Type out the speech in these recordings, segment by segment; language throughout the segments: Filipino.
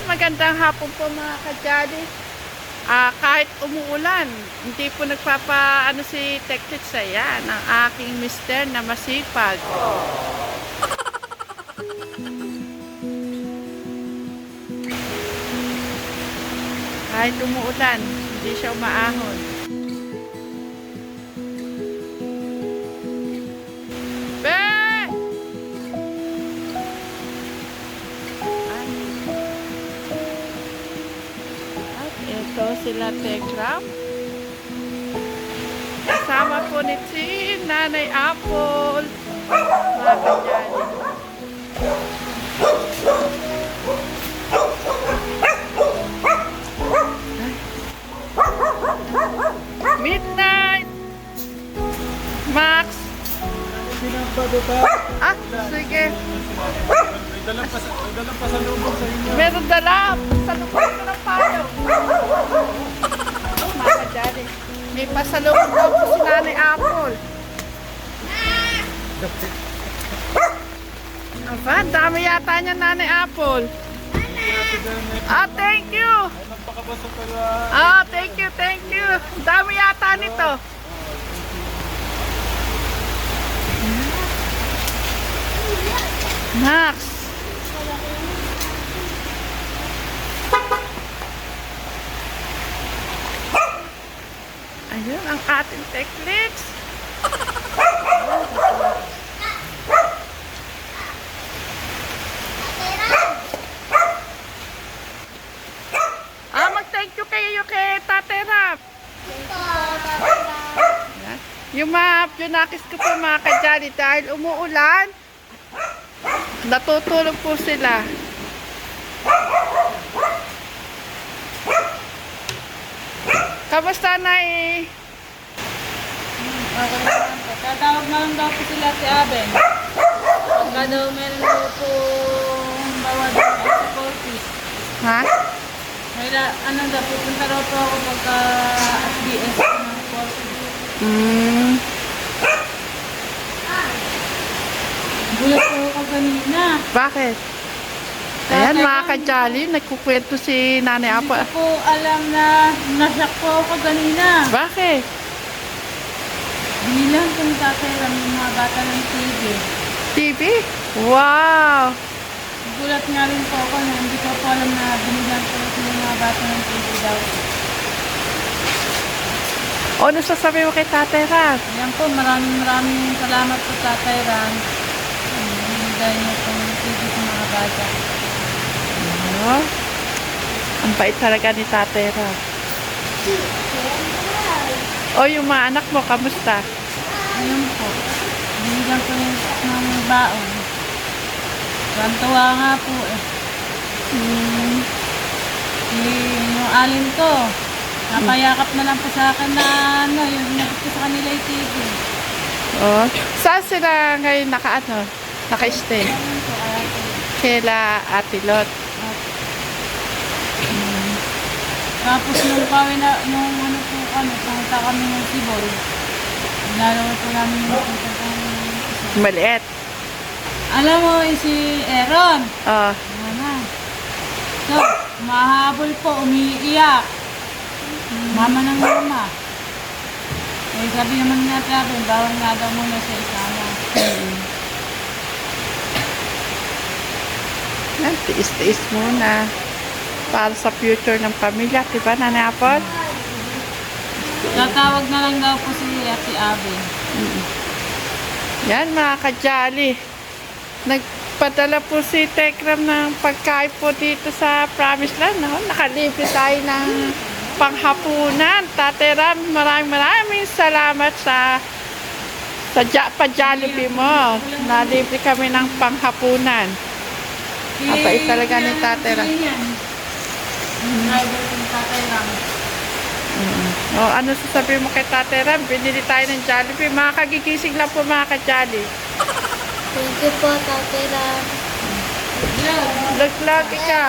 magandang hapon po mga ka-Jolly. Kahit umuulan, hindi po nagpapa si Teklit sa yan, ang aking mister na masipag. Kahit umuulan, hindi siya umaahon. Ito sila Tekram. Kasama po ni si Nanay Apple. Mga ka-Jolly. Midnight! Max! Sige. Dalang pasalubong sa inyo. Meron dala. Pasalubong ko ng payo. Mga ka-Jolly. May pasalubong daw po si Nanay Apple. Aba, dami yata niya Nanay Apple. Thank you. Napakabasa pala. Thank you, thank you. Dami yata nito. Max. Ayun ang ating Teklits. Mag-thank you kayo kay Tatay Rap. Yung mga Junakis ko po mga ka-Jolly, dahil umuulan, natutulog po sila. Kamusta na Okay naman po. Tatawag na lang daw po sila si Aben. Pagka daw meron daw po bawad sa coffee. Ha? May ano daw, pupunta daw po ako pagka SBS ng coffee. Gulat po ako kanina. Bakit? Ayan mga ka-Jolly, nagkukwento si Nanay Hindi Apple. ko po alam na nasyak po ako kanina. Bakit? Bilang kung tatay lang yung mga bata ng TV. TV? Wow! Gulat nga rin po ako na hindi ko po alam na binigyan po yung mga bata ng TV daw. Ano sasabi mo kay Tatay Ran? Ayan po, maraming salamat po Tatay Ran. Binigyan niyo po yung TV sa mga bata. Oh, ang bait talaga ni Tatay Ran. Yung mga anak mo, kamusta? Ayun po, binigyan ko yung ng baon. Tuwa nga po eh. Yung alin ko, napayakap na lang po sa akin na yung hinapit ko sa kanila yung TV. Oh, saan sila ngayon naka-stay? Ayun po, Kila Ate Lot. tapos nung ano po kami, pumunta kami ng Sibol. Nalawag po namin yung pupunta kami. Maliit. Alam mo, si Aaron. Oh, Ano? So, mahabol po, umiiyak. Mama ng mama. Eh, sabi naman nga natin, bawal nga daw muna sa isama. yan, tiis-tiis muna. Para sa future ng pamilya, diba, Nanay Apple? Tatawag na lang daw po si Ate Abby. Yan, mga ka-Jolly. Nagpadala po si Tekram ng pagkain po dito sa Promised Land. No? Nakalibre tayo ng panghapunan. Tatay Ram, maraming salamat sa pa-Jollibee mo. Nalibre kami ng panghapunan. Apait talaga ni Tatay Ram. Driver ng Tatay Ram. Ano sasabihin mo kay Tatay Ram? Binili tayo ng Jollibee. Mga kagigising lang po mga ka-Jolly. Thank you po, Tatay Ram. Lag-lagi ka.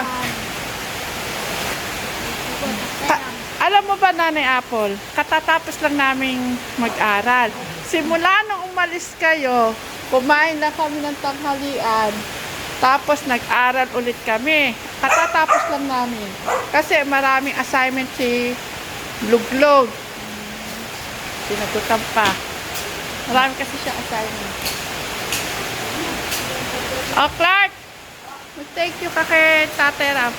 Alam mo ba, Nanay Apple, katatapos lang naming mag-aral. Simula nung umalis kayo, kumain na kami ng tanghalian. Tapos nag-aral ulit kami. Katatapos lang namin. Kasi maraming assignment si Luglog. Sinagutan pa. Marami kasi siya assignment. Oh, Clark! Thank you ka kay Tate Ram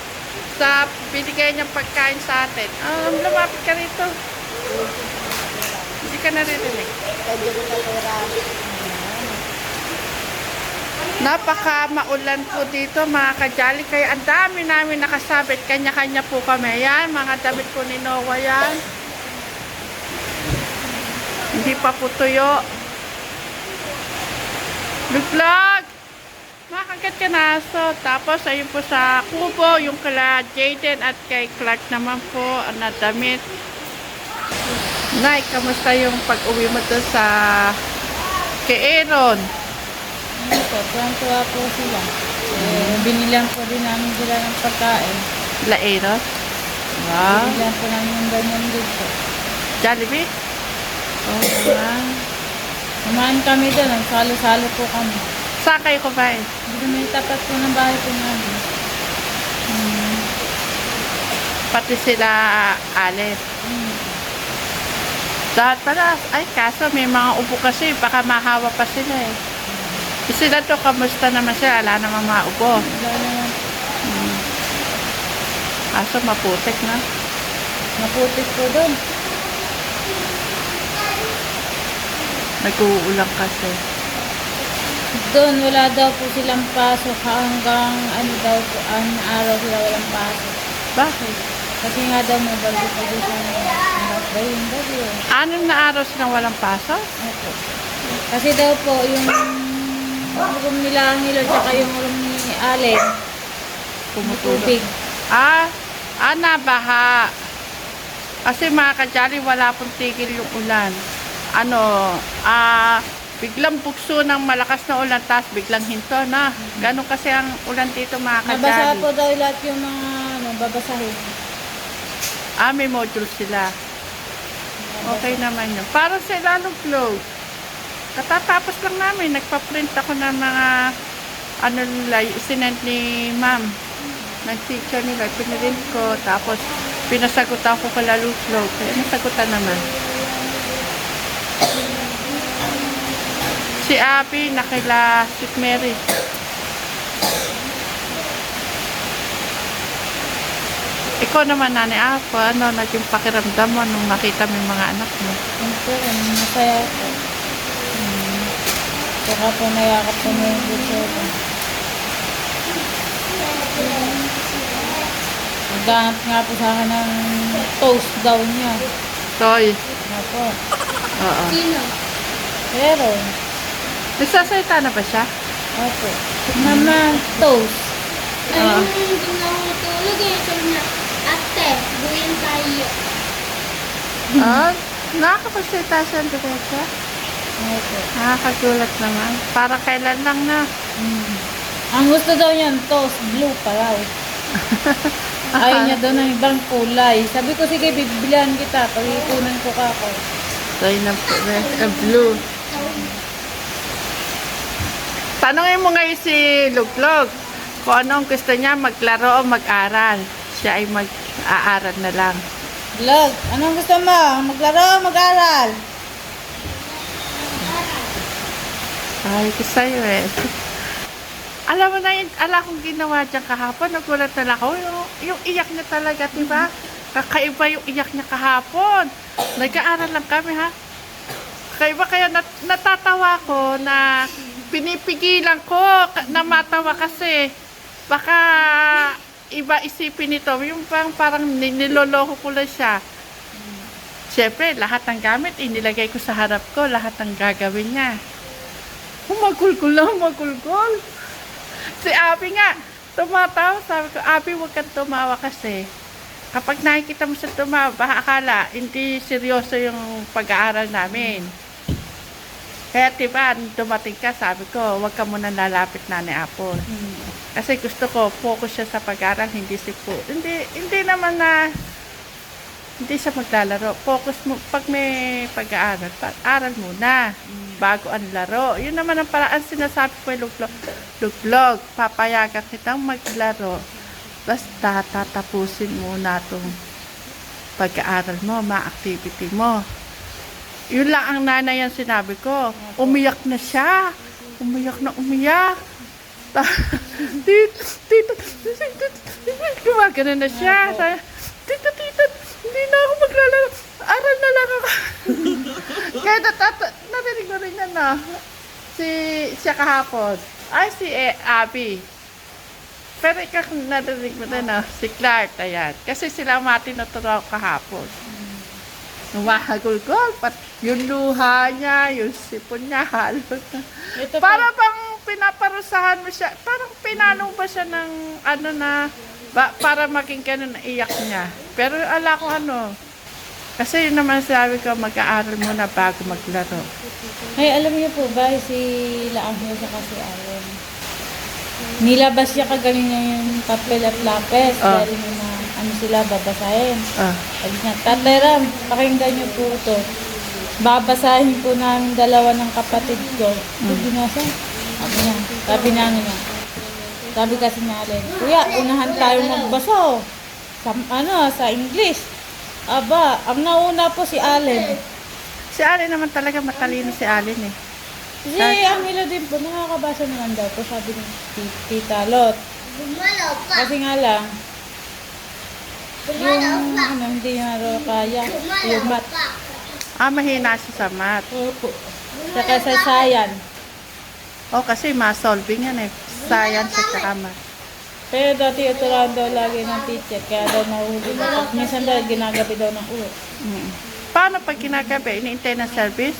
sa binigay niyang pagkain sa atin. Lumapit ka rito. Hindi ka naririnig. Napaka maulan po dito mga kajali. Kaya ang dami namin nakasabit. Kanya-kanya po kami. Yan, mga damit po ni Noah yan. Hindi pa po tuyo. Luglag! Makagat ka na aso. Tapos ayun po sa kubo, yung kala Jaden at kay Clark naman po na damit. Nay, kamusta yung pag-uwi mo doon sa kay Aaron? Ano po, tuwang-tuwa po sila. Binilang po din namin sila ng pagkain. La Aaron? Wow. Binilang po namin yung ganyan dito. Jollibee? Oh, wow. Kumain kami doon, nagsalo-salo po kami. Saan kayo kumain? Dito may tapat po ng bahay po namin. Pati sila Alet. Lahat pala. Ay, kaso may mga upo kasi. Baka mahawa pa sila eh. Sila to, kamusta naman sila? Wala namang mga upo. Wala naman. Kaso maputik na. Maputik po doon. Nag-uulang kasi. Doon, wala daw po silang pasok hanggang ano daw po, ang araw sila walang pasok. Bakit? Kasi nga daw may bagyo pa doon sa yung bagyo. 6 na araw silang walang pasok? Opo. Kasi daw po, yung room nila ang Hilo, tsaka yung room ni Allen, Pumutulog. tubig. Nabaha. Kasi mga kajali, wala pong tigil yung ulan. Biglang bugso ng malakas na ulan, tapos biglang hinto na. Ganon kasi ang ulan dito mga Nabasa kajali. po daw lahat yung mga babasahin. May module sila. Okay naman yun. Parang sila Luglog. Katatapos lang namin, nagpa-print ako ng mga nila, sinend ni ma'am. Nag-teacher nila, pinarint ko. Tapos, pinasagutan ko kala Luglog. Kaya nasagutan naman. Si Abby, nakila Sweet Mary. Ikaw naman, Nani Apo, naging pakiramdam mo nung nakita mo yung mga anak mo? Siyempre, masaya po. Saka po nayakap po mo yung gusto ko. Naghanap nga po sa akin ng toast daw niya. Toy. Opo. Oo. Sino? Pero, Nagsasalita na ba siya? opo. Mama, toast. Ayun yung ginahutulog eh. Sabi niya, ate, buhin tayo. Nakakapagsalita siya ang diretso. Opo. Nakakagulat naman. Para kailan lang na. Ang gusto daw niyan, toast, blue pa raw. Ayaw niya daw ng ibang kulay. Sabi ko, sige, bibilihan kita. Pag-ipunan ko ka ako. Toy na blue. Tanungin mo ngayon si Luglog kung anong gusto niya, maglaro o mag-aral. Siya ay mag-aaral na lang. Vlog, anong gusto mo? Maglaro o mag-aral? Ay, ko sa'yo eh. Alam mo na yun, kong ginawa dyan kahapon, nagulat na lang ako. Yung iyak niya talaga, diba? Kakaiba yung iyak niya kahapon. Nag-aaral lang kami, ha? Kakaiba, kaya natatawa ko na pinipigilan ko na matawa kasi baka iba isipin nito. Yung parang niloloko ko lang siya. Siyempre, lahat ng gamit, inilagay ko sa harap ko, lahat ng gagawin niya. Magulgul lang, magulgul. Si Abby nga, tumatawa. Sabi ko, Abby, huwag kang tumawa kasi. Kapag nakikita mo siya tumawa, baka akala, hindi seryoso yung pag-aaral namin. Kaya diba, dumating ka, sabi ko, huwag ka muna lalapit na ni Apple. Kasi gusto ko, focus siya sa pag-aaral, hindi si po. Hindi naman na, hindi siya maglalaro. Focus mo, pag may pag-aaral, aral muna. bago ang laro. Yun naman ang paraan sinasabi ko, luglog, papayagan kitang maglaro. Basta tatapusin muna itong pag-aaral mo, activity mo. Yun lang ang nanay ang sinabi ko. Umiyak na siya. Umiyak na umiyak. Tito, gumagano na siya. Tito, hindi na ako maglalaro. Aral na lang ako. Kaya narinig ko rin yan, no? Siya kahapon. Ay, si Abby. Pero ikaw narinig mo na, no? Si Clark, ayan. Kasi sila mati naturo ako kahapon. Numahagulgol. Yung luha niya, yung sipon niya, halot na. Para bang pinaparusahan mo siya. Parang pinanong ba siya ng ano na, para maging ganun na iyak niya. Pero ala ko ano. Kasi yun naman sabi ko, mag-aaral muna bago maglaro. Ay, alam niyo po ba, si Laangel sa kasi Allen. Nilabas niya kagaling niya yung papel at lapis. Dahil yung mga, ano sila, babasahin. Sabi niya, Tatay Ram, pakinggan niyo po ito. Babasahin po namin dalawa ng kapatid ko. Ito binasa. Sabi namin niya. Sabi kasi ni Allen, Kuya, unahan tayo magbasa. Sa English. Aba, ang nauna po si Allen. Si Allen naman talaga matalino si Allen eh. Si Angelo din po, nakakabasa naman daw po, sabi ni Tita Lot. Gumalaw pa. Kasi nga lang, Gumalaw yung pa. hindi niya raw kaya, yung Gumalaw mat. pa. Mahina siya sa math. Opo. Saka sa sayan. Kasi ma-solving yan eh. Science at saka math. Pero dati ituruan daw lagi ng teacher, kaya daw nahuli na. Minsan daw ginagabi daw ng ulo. Paano pag kinagabi? Iniintay ng service?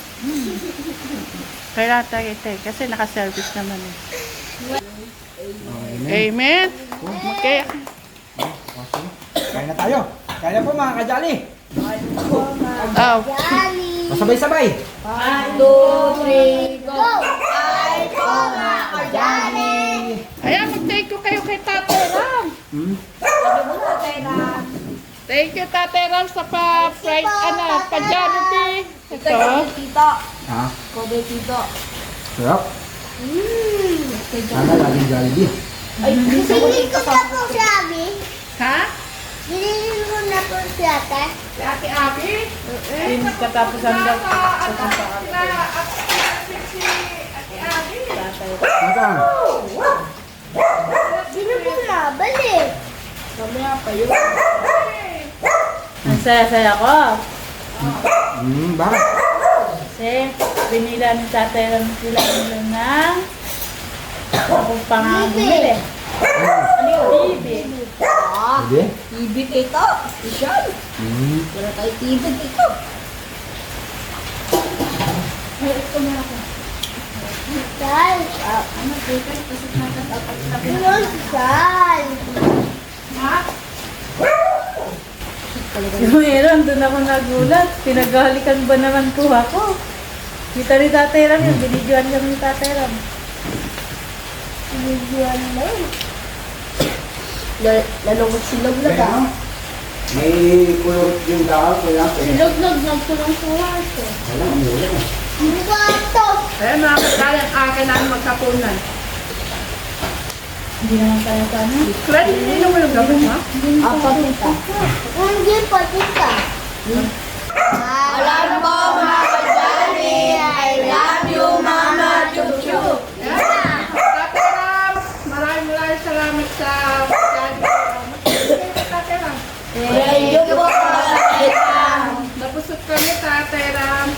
Kailangan tayo intay kasi naka-service naman eh. Amen? Okay. Kain na tayo. Kain na po mga kajali. Oh. Dali. Masabay-sabay. 1, 2, 3, go! Ay ko nga kajali. Ayan, mag-thank you kayo kay Tatay Ram. Thank you, Tatay Ram, sa pa-Jollibee. Ito. Ha? Sarap. Sana laging Jollibee. Hindi ko na po sabi. Ha? Hindi ko na po siyate. Si Ate Abby? Yung katapusan daw. Si Ate Abby. Matang. Hindi ko na balik. Ang saya-saya ko. Bakit? Kasi binila ni Tatay Ram sila nila ng akong pangangumili. Ano yung bibi? Hindi? Ibig ito. Special. Wala tayo tibig ito. Sal. Ano sal? Yung meron, doon ako nagulat. Pinagalikan ba naman po ako? Kita ni Tatay Ram yun. Binidyoan kami ni Tatay Ram. Binigyan na yun. Lalungkot silog na ka. May kulot yung tao. Kaya Silog-log nagtulong-tulong ito. wala. Wala. Hindi ko ito. Ayan mga kasaya, akin namin magkapunan. Hindi naman tayo sana. Fred, hindi naman yung gawin mo? Apat ito. Hindi pa dito. Alam po mga kajali. I love you, Mama Chuchu. Tatay Ram, maraming salamat sa Jollibee. Tatay Ram. Thank you po. Napusot kami, Tatay Ram.